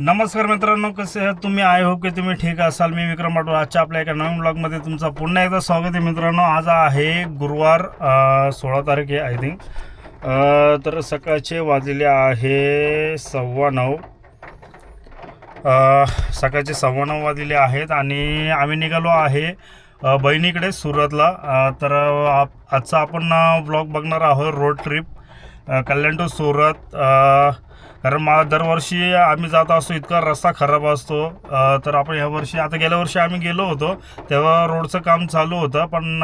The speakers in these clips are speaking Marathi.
नमस्कार मित्रांनो, कसे आहात तुम्ही? आय होप की तुम्ही ठीक असाल. मी विक्रम राठोड. आजच्या आपल्या एका नवीन ब्लॉगमध्ये तुमचं पुन्हा एकदा स्वागत आहे मित्रांनो. आज आहे गुरुवार 16 तारीख आहे आय थिंक. तर सकाळचे वाजले आहे 9:15. सकाळचे 9:15 वाजलेले आहेत आणि आम्ही निघालो आहे बहिणीकडे सुरतला. तर आजचा आपण ब्लॉग बघणार आहोत road trip Kalyan to Surat. कारण दरवर्षी आम्ही जात असतो, इतका रस्ता खराब असतो. तर आपण ह्यावर्षी, आता गेल्या वर्षी आम्ही गेलो होतो तेव्हा रोडचं काम चालू होतं पण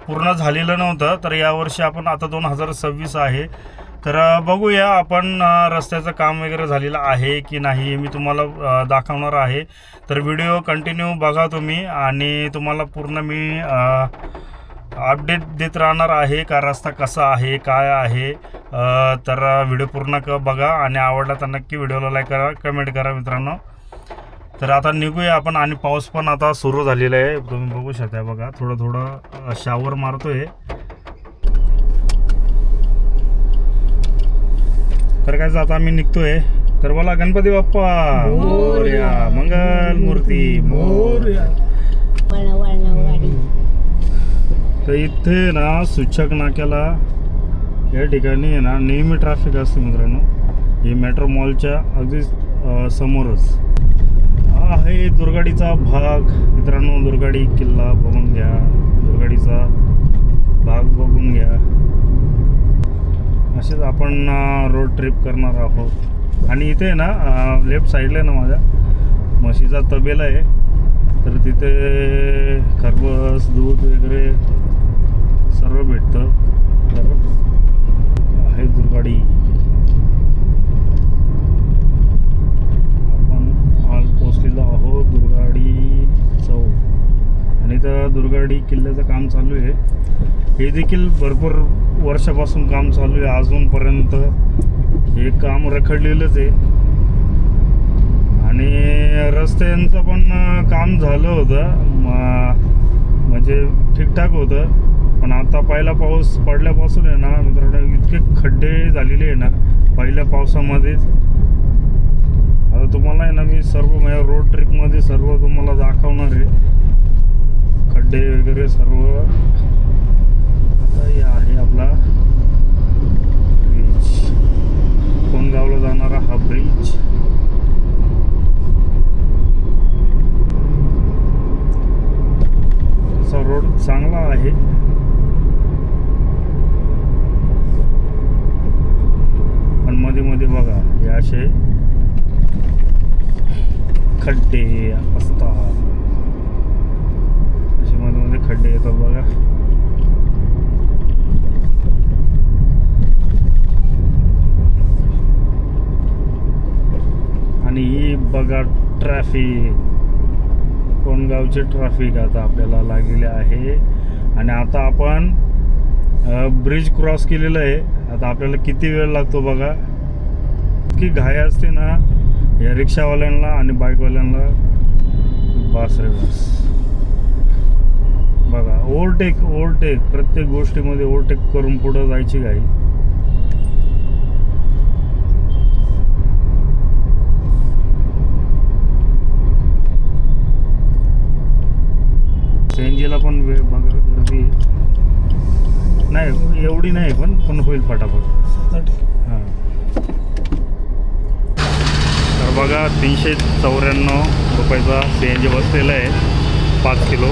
पूर्ण झालेलं नव्हतं. तर यावर्षी आपण आता 2026 आहे तर बघूया आपण रस्त्याचं काम वगैरे झालेलं आहे की नाही, मी तुम्हाला दाखवणार आहे. तर व्हिडिओ कंटिन्यू बघा तुम्ही आणि तुम्हाला पूर्ण मी अपडेट देत राहणार आहे का रस्ता कसा आहे, काय आहे. तर व्हिडिओ पूर्ण बघा आणि आवडला तर नक्की व्हिडिओला लाईक करा, कमेंट करा मित्रांनो. तर आता निघूया आपण. आणि पाऊस पण आता सुरू झालेला आहे, तुम्ही बघू शकता. बघा थोडं थोडं शावर मारतोय. तर काय आता आम्ही निघतोय. तर बोला गणपती बाप्पा मोरया, मंगल मूर्ती मोरया. तर इथे ना सूचक नाक्याला या ठिकाणी आहे ना नेहमी ट्रॅफिक असते मित्रांनो. हे मेट्रो मॉलच्या अगदी समोरच आहे दुर्गाडीचा भाग मित्रांनो. दुर्गाडी किल्ला बघून घ्या, दुर्गाडीचा भाग बघून घ्या. असेच आपण रोड ट्रिप करणार आहोत. आणि इथे ना लेफ्ट साईडला ना माझ्या म्हशीचा तबेला आहे. तर तिथे खरबस, दूध वगैरे सर्व भेटतं. तर आहे दुर्गाडी. आपण आज पोचलेलो आहोत दुर्गाडी चौक. आणि तर दुर्गाडी किल्ल्याचं काम चालू आहे. हे देखील भरपूर वर्षापासून काम चालू आहे. अजूनपर्यंत हे काम रखडलेलंच आहे. आणि रस्त्यांचं पण काम झालं होतं, म्हणजे ठीकठाक होतं. पण आता पहिला पाऊस पडल्यापासून आहे ना मित्रांनो इतके खड्डे झालेले आहे ना पहिल्या पावसामध्येच. आता तुम्हाला आहे ना मी सर्व माझ्या रोड ट्रिपमध्ये सर्व तुम्हाला दाखवणार आहे, खड्डे वगैरे सर्व. आता हे आहे आपला ब्रिज, कोणगावला जाणारा हा ब्रिज. असा रोड चांगला आहे. पण मध्ये मध्ये बघा हे असे खड्डे असतात, असे मध्ये मध्ये खड्डे येतात बघा. आणि ही बघा ट्रॅफिक, कोणगावचे ट्रॅफिक आता आपल्याला लागलेले आहे. आणि आता आपण ब्रिज क्रॉस केलेलं आहे. आता आपल्याला किती वेळ लागतो बघा. इतकी घाई असते ना या रिक्षावाल्यांना आणि बाईकवाल्यांना, बस रे बस. बघा ओव्हरटेक प्रत्येक गोष्टीमध्ये ओव्हरटेक करून पुढं जायची घाई. सीएनजीला पण वेळ बघा, गर्दी नाही एवढी नाही, पण होईल फटाफट. हां तर बघा 394 रुपयाचा सीएनजी बसलेला आहे 5 किलो.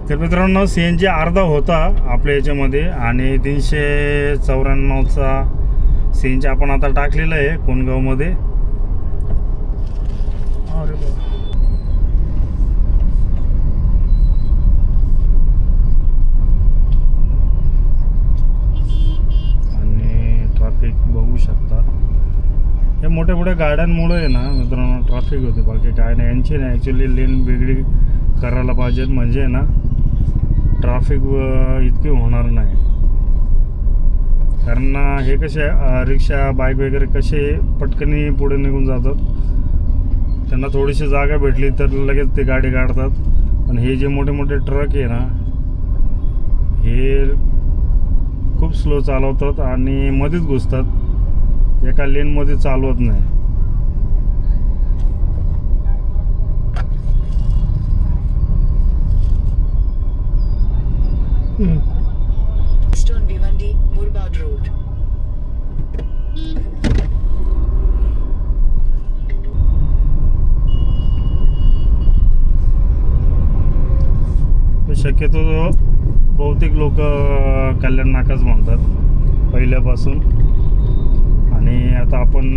तर मित्रांनो सीएनजी अर्धा होता आपल्या याच्यामध्ये आणि 394चा सीएनजी आपण आता टाकलेला आहे कोणगावमध्ये. अरे बा, बघू शकता हे मोठ्या मोठ्या गाड्यांमुळे आहे ना मित्रांनो ट्रॅफिक होते, बाकी काय नाही. यांची नाही ॲक्च्युली लेन वेगळी करायला पाहिजेत, म्हणजे ना ट्रॅफिक इतकी होणार नाही. कारण हे कसे रिक्षा बाईक वगैरे कसे पटकनी पुढे निघून जातात, त्यांना थोडीशी जागा भेटली तर लगेच ते गाडी काढतात. पण हे जे मोठे मोठे ट्रक आहे ना हे खूप स्लो चालवतात आणि मध्येच घुसतात. एका लेनमध्ये चालवत नाही. Eastern Bhiwandi, Murbad Road. शक्यतो बहुतेक लोक कल्याण नाकाच म्हणतात पहिल्यापासून. आणि आता आपण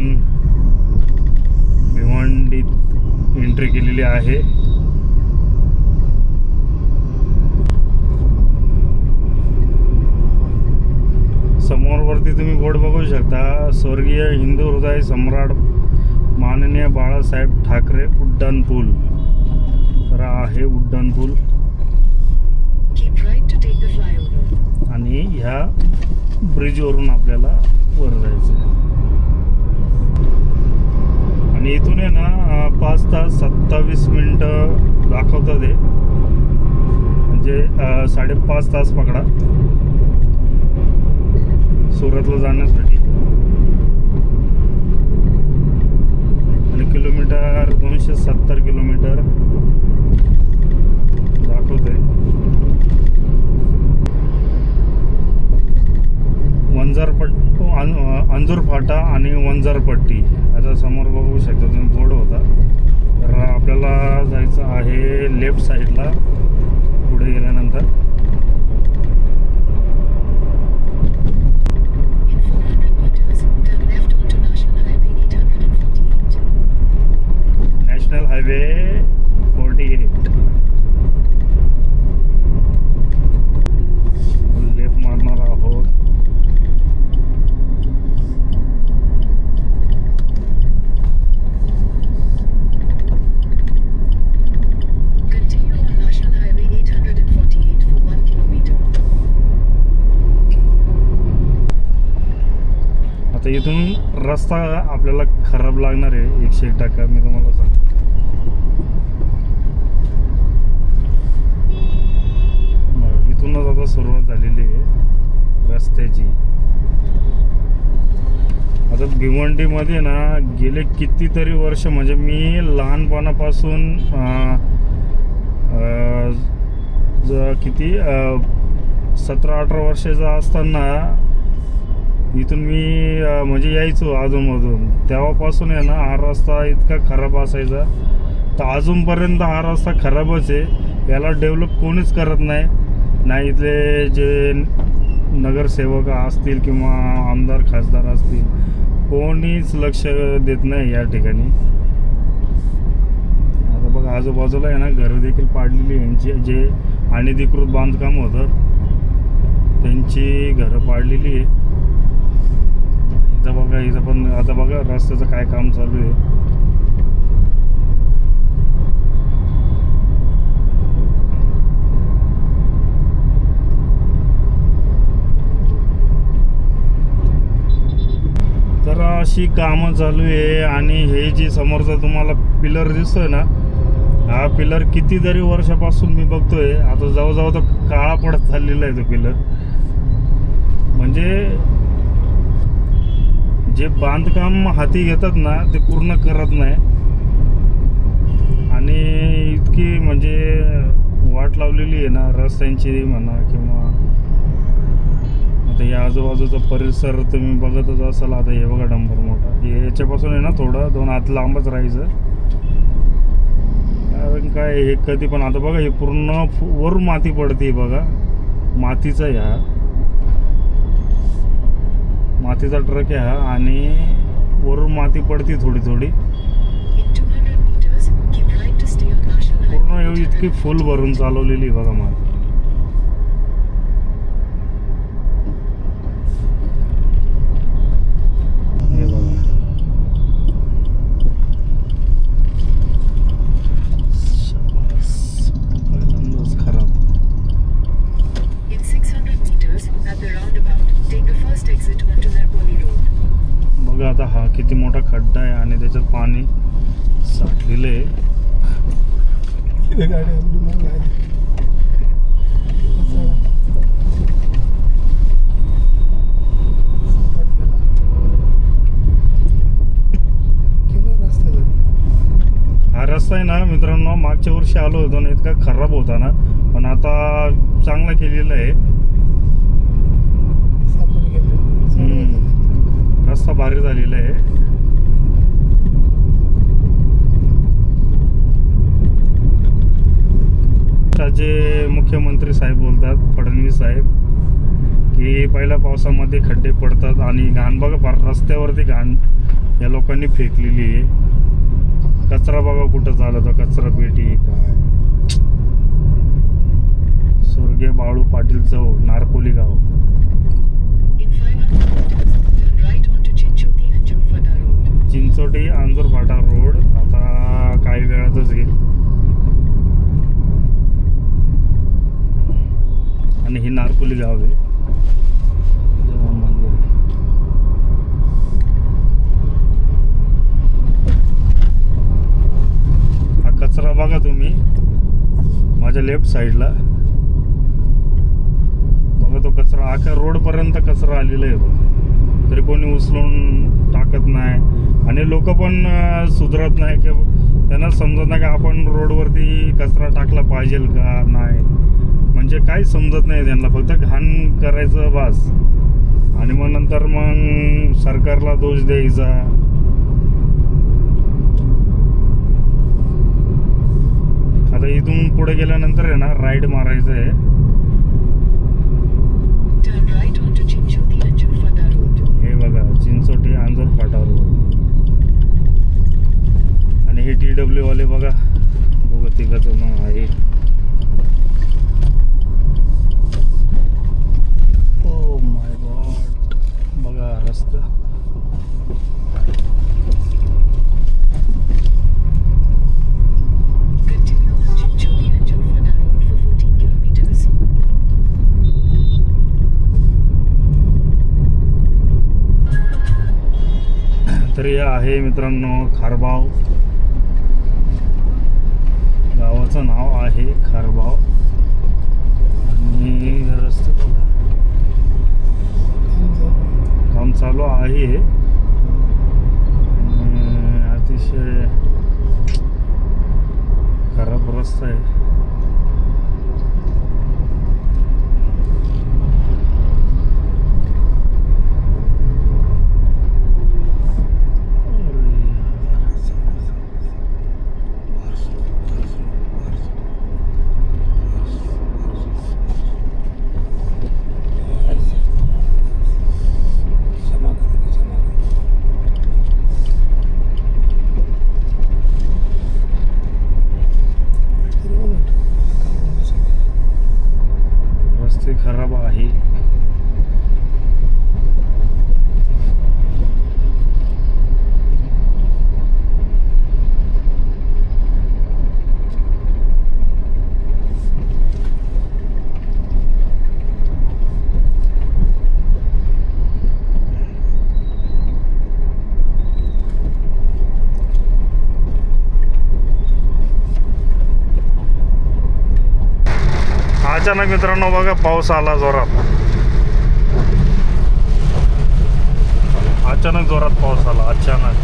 भिवंडीत एंट्री केलेली आहे. समोरवरती तुम्ही बोर्ड बघू शकता, स्वर्गीय हिंदू हृदय सम्राट माननीय बाळासाहेब ठाकरे उड्डाण पूल. तर आहे उड्डाण पूल. Keep right to take the flyover. आणि ह्या ब्रिजवरून आपल्याला वर जायचं आहे. आणि इथून आहे ना 5 तास 27 मिनटं दाखवतात आहे. म्हणजे 5.5 तास पकडा सुरतला जाण्यासाठी. आणि किलोमीटर 270 किलोमीटर दाखवत आहे. अंजूर फाटा आणि वंजारपट्टी. आता समोर बघू शकता तुम्ही बोर्ड होता. तर आपल्याला जायचं आहे लेफ्ट साईडला पुढे गेल्यानंतर. नॅशनल हायवे 48 लेफ्ट मारणार आहोत. आता इथून रस्ता आपल्याला खराब लागणार आहे 101%. मी तुम्हाला सांगतो. इथूनच आता सुरुवात झालेली आहे रस्त्याची. आता भिवंडीमध्ये ना गेले कितीतरी वर्ष, म्हणजे मी लहानपणापासून किती 17-18 वर्षाचा असताना इथून मी म्हणजे यायचो अधूनमधून. तेव्हापासून आहे ना हा रस्ता इतका खराब असायचा. तर अजूनपर्यंत हा रस्ता खराबच आहे. याला डेव्हलप कोणीच करत नाही. नाही इथले जे नगरसेवक असतील किंवा आमदार खासदार असतील, कोणीच लक्ष देत नाही या ठिकाणी. आता बघा आजूबाजूला आहे ना घरं देखील पाडलेली. यांची जे अनधिकृत बांधकाम होतं त्यांची घरं पाडलेली आहे. इथं बघा, इथं पण आता बघा रस्त्याचं काय काम चालू आहे. तर अशी कामं चालू आहे. आणि हे जे समोरचा तुम्हाला पिलर दिसतोय ना, हा पिलर कितीतरी वर्षापासून मी बघतोय. आता जवळजवळ तो काळा पडत चाललेला आहे तो पिलर. म्हणजे जे बांधकाम हाती घेतात ना ते पूर्ण करत नाही. आणि इतकी म्हणजे वाट लावलेली आहे ना रस्त्यांची म्हणा किंवा आता या आजूबाजूचा परिसर तुम्ही बघतच असाल. आता हे बघा डंपर मोठा. याच्यापासून आहे ना थोडं 2 हात लांबच राहायचं. कारण काय हे कधी पण आता बघा हे पूर्ण वरून माती पडते बघा. मातीचा ह्या मातीचा ट्रक आहे हा. आणि वरून माती पडते थोडी थोडी. पूर्ण इतकी फुल भरून चालवलेली बघा माती. हे बघा पहिल्यांदाच खराब. बघा आता हा किती मोठा खड्डा आहे आणि त्याच्यात पाणी साठलेलं आहे. रस्ता आहे ना मित्रांनो, मागच्या वर्षी आलो होतो ना, इतका खराब होता ना, पण आता चांगला केलेला आहे. रस्ता भारी झालेला आहे. जे मुख्यमंत्री साहेब बोलतात, फडणवीस साहेब, की पहिल्या पावसामध्ये खड्डे पडतात आणि घाण बघा, फार रस्त्यावरती घाण या लोकांनी फेकलेली आहे. कचरा बघा कुठं झालं, तर कचरा पेटी काय. स्वर्गीय बाळू पाटील चौक, नारपोली गाव. In 500 meters, turn right onto Chinchoti and Jofada Road. Chinchoti Anjur Phata road आता काही वेळातच येईल. आणि हे नारपोली गाव आहे. देवान मंदिर आहे. हा कचरा बघा तुम्ही माझ्या लेफ्ट साईडला बघा, तो कचरा आख्या रोड पर्यंत कचरा आलेला आहे बघा, तरी कोणी उचलून टाकत नाही. आणि लोक पण सुधरत नाही, की त्यांना समजत नाही की आपण रोडवरती कचरा टाकला पाहिजे का नाही. म्हणजे काही समजत नाही त्यांना, फक्त घाण करायचं बस. आणि मग नंतर मग सरकारला दोष द्यायचा. आता इथून पुढे गेल्यानंतर आहे ना, राईट मारायचं आहे. Turn right onto Chinchoti and Jofada Road. हे बघा, चिंचोटी अंजूर फाटा रोड. आणि हे TW वाले बघा, दोघं तिघाचं नाव आहे. ओ माय गॉड, बघा रस्ता. Continue on Chinchoti and Jofada Road for 14 kilometers. तर हे आहे मित्रांनो खारबाव. गावाचं नाव आहे खारबाव. आणि रस्ते बघा, काम चालू आहे. आणि अतिशय खराब रस्ता आहे. रस्ते खराब आहे. अचानक मित्रांनो बघा, पाऊस आला जोरात. अचानक जोरात पाऊस आला, अचानक.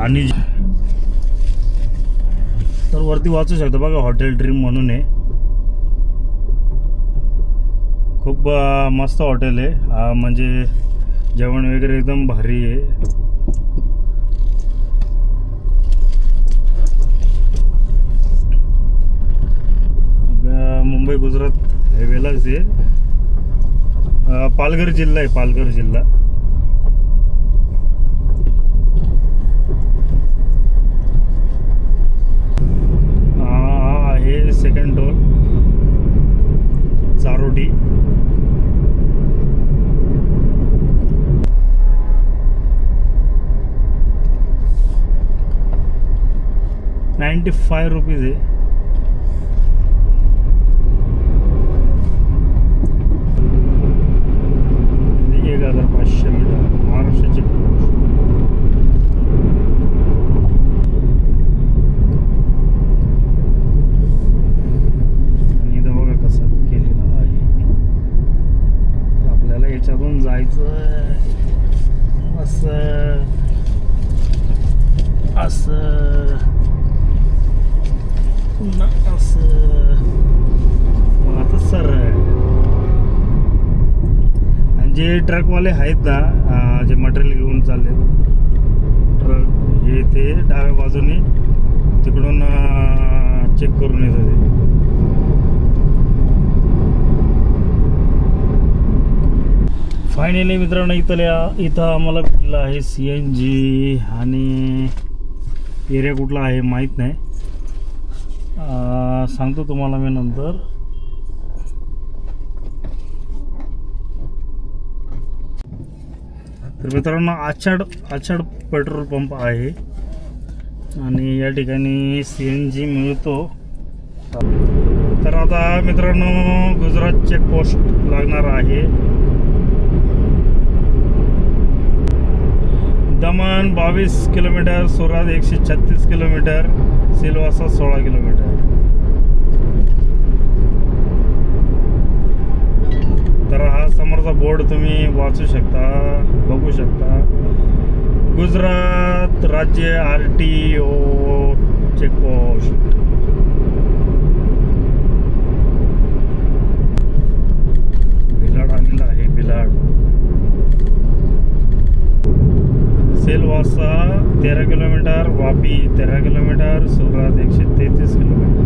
आणि तर वरती वाचू शकता बघा, हॉटेल ड्रीम म्हणून आहे. खूप मस्त हॉटेल आहे. म्हणजे जेवण वगैरे एकदम भारी आहे. मुंबई गुजरात हायवेलाच आहे. पालघर जिल्हा आहे, पालघर जिल्हा. हा आहे सेकंड टोल चारोटी. ₹95 आहे. 1500 मीटर महाराष्ट्र चेकपोस्ट. आणि इथं बघा कसं केलेलं आहे. आपल्याला याच्यातून जायचं असं असं असं पुन्हा असं मग आता सरळ. आणि जे ट्रकवाले आहेत ना, जे मटेरियल घेऊन चालले ट्रक हे, ते डाव्या बाजूने तिकडून चेक करून येतात ते. फायनली मित्रांनो इथं आम्हाला भेटलं आहे CNG. आणि एरिया कुठला आहे माहीत नाही, सांगतो तुम्हाला मी नंतर. तर मित्रांनो आछाड पेट्रोल पंप आहे आणि या ठिकाणी CNG मिळतो. तर आता मित्रांनो गुजरात चेकपोस्ट लागणार आहे. दमन 22 kilometre, Surat 136 kilometre, Silvassa 16 kilometre. तर हा समोरचा बोर्ड तुम्ही वाचू शकता, बघू शकता. गुजरात राज्य RTO चेकपोस्ट. भिलाड आलेला आहे, Bhilad. Silvassa 13 kilometre, Vapi 13 kilometre, Surat 133 kilometre.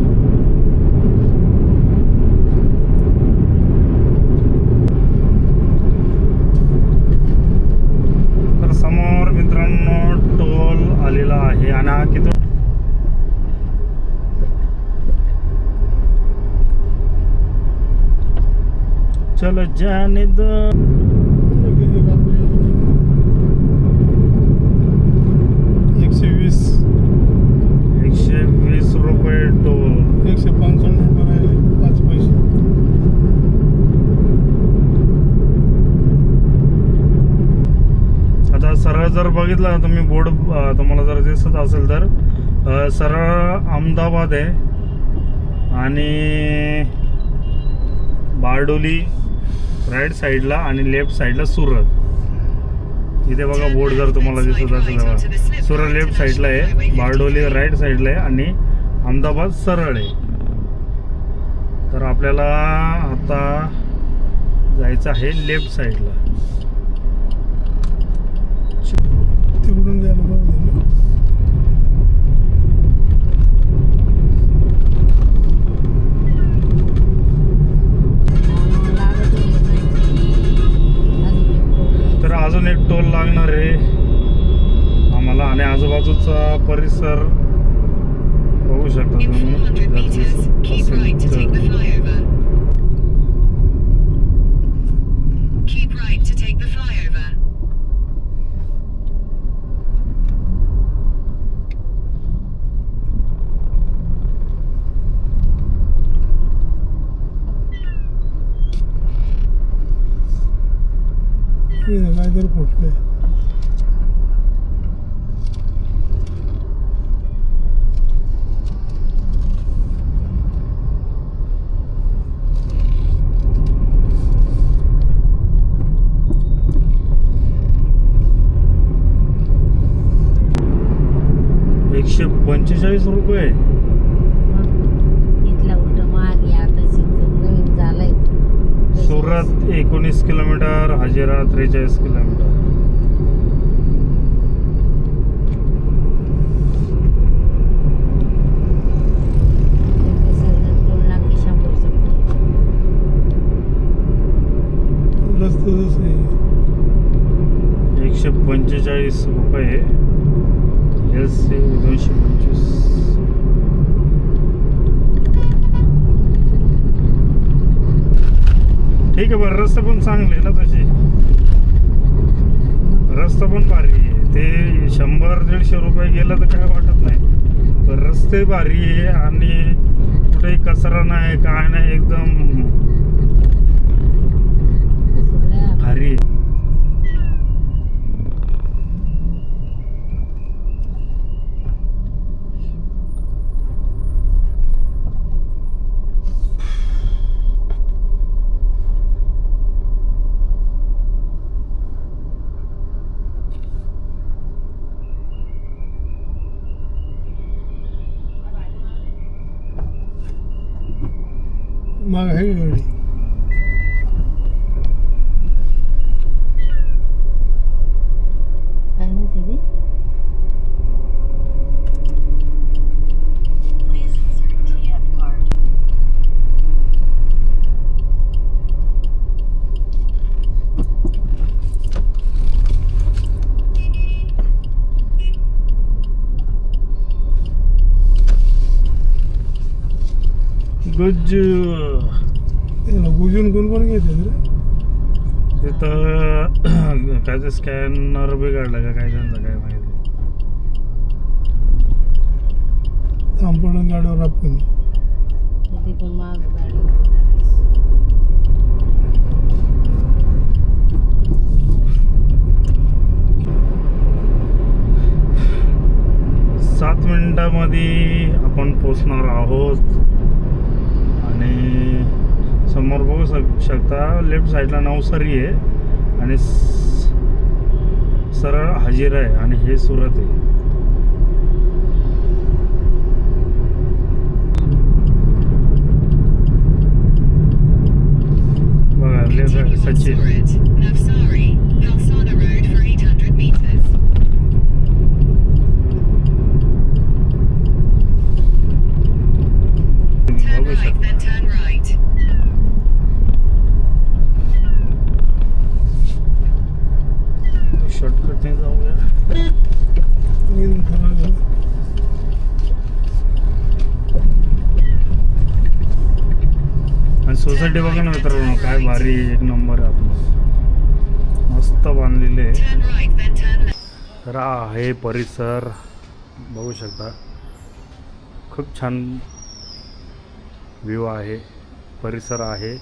तर समोर मित्रांनो टोल आलेला आहे. आणि हा किती चलो जाने दो. 120 रुपये टोल. 155 रुपये 5 पैसे. आता सरळ जर बघितलं ना तुम्ही बोर्ड, तुम्हाला जर दिसत असेल तर सरळ अहमदाबाद आहे आणि बारडोली राईट साईडला आणि लेफ्ट साईडला सुरत. इथे बघा बोर्ड जर तुम्हाला दिसत असेल तेव्हा सुरत लेफ्ट साईडला आहे, बारडोली राईट साईडला आहे आणि अहमदाबाद सरळ आहे. तर आपल्याला आता जायचं आहे लेफ्ट साईडला. तिकडून द्यायला पाहिजे. तर अजून एक टोल लागणार आहे आम्हाला. आणि आजूबाजूचा परिसर बघू शकता In तुम्ही. 400 meters, keep right to take the flyover. Keep right to take the flyover. काहीतरी फुटले. ₹145. इथला उलट महाग आहे आता नवीन झालंय. Surat 19 kilometre, Hazira 43 kilometre. रस्ते जसे 145 रुपये. LC 225. ठीक आहे बरं. रस्ते पण चांगले ना तसे, रस्ता पण भारी आहे. ते 100-150 रुपये गेलं तर काय वाटत नाही, पण रस्ते भारी आहे आणि कुठेही कचरा नाही, काय नाही, एकदम भारी आहे. माग आहे का गाडी? काय म्हणते ती? गुज्जू त्याला गुजून कोण घेतात रे? तिथं काय ते स्कॅनर बिघडलं का काय त्यांचं काय माहिती. थांब पडून गाडीवर आपण कधी पण माग गाडी सात मिनिटामध्ये आपण पोचणार आहोत. आणि समोर बघू शकता लेफ्ट साईडला नवसारी आहे आणि सरळ हजीरा आहे आणि हे सुरत आहे. बघा Continue on Sachin Surat, Navsari, Halsana Road for 800 meters. Turn बघू right, शकता. then turn right. शॉर्टकटने जाऊया. आणि सोसायटी बघा ना मित्रांनो, काय भारी एक नंबर आहे आपलं, मस्त बांधलेले आहे. Turn right, then turn left. तर हा आहे परिसर, बघू शकता खूप छान व्ह्यू आहे, परिसर आहे.